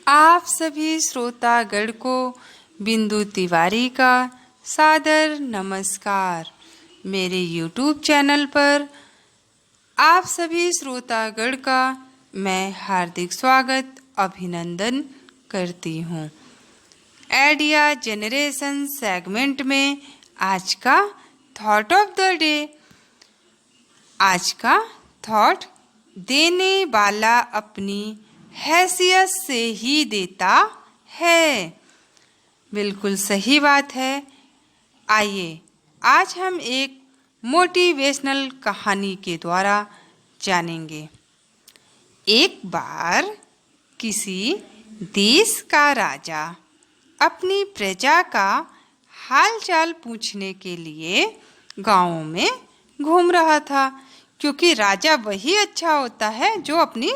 आप सभी श्रोतागण को बिंदु तिवारी का सादर नमस्कार। मेरे YouTube चैनल पर आप सभी श्रोतागण का मैं हार्दिक स्वागत अभिनंदन करती हूँ। आइडिया जनरेशन सेगमेंट में आज का थॉट ऑफ द डे। आज का थॉट, देने वाला अपनी हैसियत से ही देता है। बिल्कुल सही बात है। आइए आज हम एक मोटिवेशनल कहानी के द्वारा जानेंगे। एक बार किसी देश का राजा अपनी प्रजा का हालचाल पूछने के लिए गाँव में घूम रहा था, क्योंकि राजा वही अच्छा होता है जो अपनी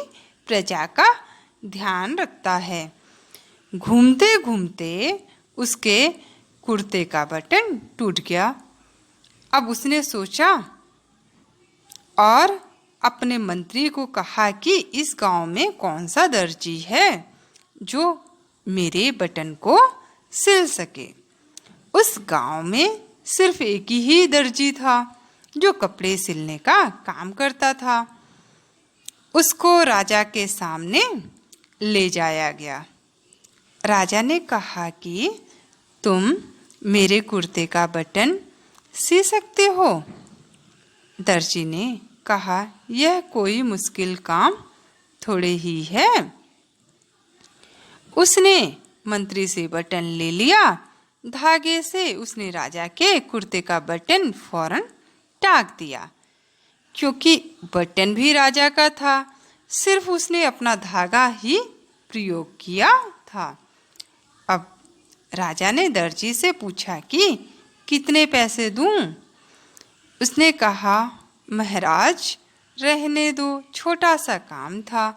प्रजा का ध्यान रखता है। घूमते घूमते उसके कुर्ते का बटन टूट गया। अब उसने सोचा और अपने मंत्री को कहा कि इस गांव में कौन सा दर्जी है जो मेरे बटन को सिल सके। उस गांव में सिर्फ एक ही दर्जी था जो कपड़े सिलने का काम करता था। उसको राजा के सामने ले जाया गया। राजा ने कहा कि तुम मेरे कुर्ते का बटन सी सकते हो। दर्जी ने कहा, यह कोई मुश्किल काम थोड़े ही है। उसने मंत्री से बटन ले लिया। धागे से उसने राजा के कुर्ते का बटन फौरन टाक दिया। क्योंकि बटन भी राजा का था, सिर्फ उसने अपना धागा ही प्रयोग किया था। अब राजा ने दर्जी से पूछा कि कितने पैसे दूं? उसने कहा, महाराज रहने दो, छोटा सा काम था।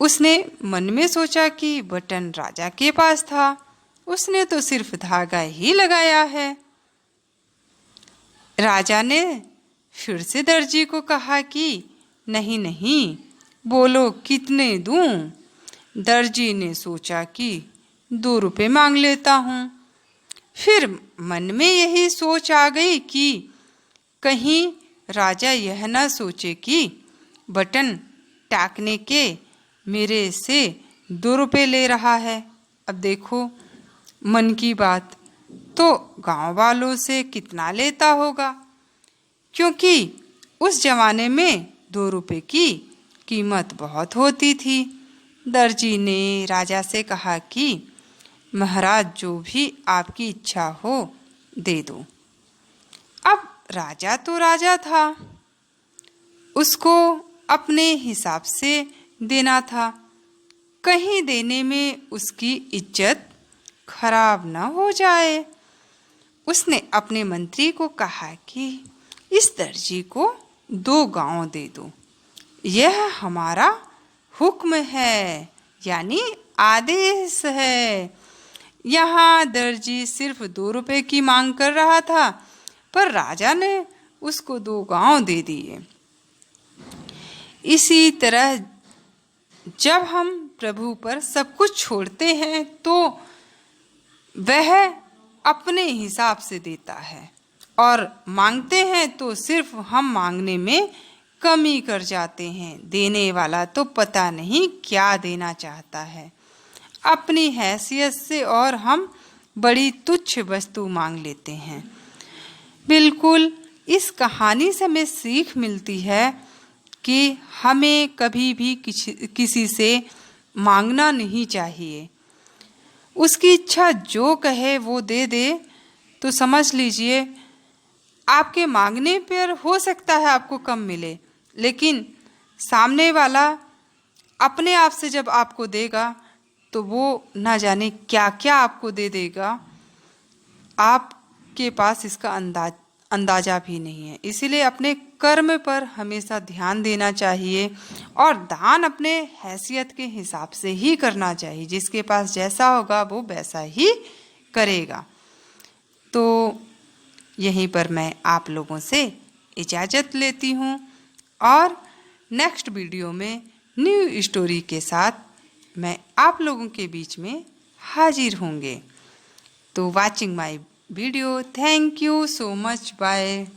उसने मन में सोचा कि बटन राजा के पास था, उसने तो सिर्फ धागा ही लगाया है। राजा ने फिर से दर्जी को कहा कि नहीं नहीं, बोलो कितने दूं? दर्जी ने सोचा कि 2 रुपये मांग लेता हूँ। फिर मन में यही सोच आ गई कि कहीं राजा यह न सोचे कि बटन टाकने के मेरे से 2 रुपये ले रहा है। अब देखो, मन की बात तो गांव वालों से कितना लेता होगा, क्योंकि उस जमाने में 2 रुपये की कीमत बहुत होती थी। दर्जी ने राजा से कहा कि महाराज जो भी आपकी इच्छा हो दे दो। अब राजा तो राजा था, उसको अपने हिसाब से देना था, कहीं देने में उसकी इज्जत खराब न हो जाए। उसने अपने मंत्री को कहा कि इस दर्जी को 2 गांव दे दो, यह हमारा हुक्म है, यानी आदेश है। यहाँ दर्जी सिर्फ 2 रुपये की मांग कर रहा था, पर राजा ने उसको 2 गांव दे दिए। इसी तरह जब हम प्रभु पर सब कुछ छोड़ते हैं तो वह अपने हिसाब से देता है, और मांगते हैं तो सिर्फ हम मांगने में कमी कर जाते हैं। देने वाला तो पता नहीं क्या देना चाहता है अपनी हैसियत से, और हम बड़ी तुच्छ वस्तु मांग लेते हैं। बिल्कुल इस कहानी से हमें सीख मिलती है कि हमें कभी भी किसी से मांगना नहीं चाहिए। उसकी इच्छा जो कहे वो दे दे तो समझ लीजिए आपके मांगने पर हो सकता है आपको कम मिले, लेकिन सामने वाला अपने आप से जब आपको देगा तो वो ना जाने क्या क्या आपको दे देगा, आपके पास इसका अंदाजा भी नहीं है। इसीलिए अपने कर्म पर हमेशा ध्यान देना चाहिए, और दान अपने हैसियत के हिसाब से ही करना चाहिए। जिसके पास जैसा होगा वो वैसा ही करेगा। तो यहीं पर मैं आप लोगों से इजाज़त लेती हूँ, और नेक्स्ट वीडियो में न्यू स्टोरी के साथ मैं आप लोगों के बीच में हाजिर होंगे। तो watching my video, thank you so much, bye.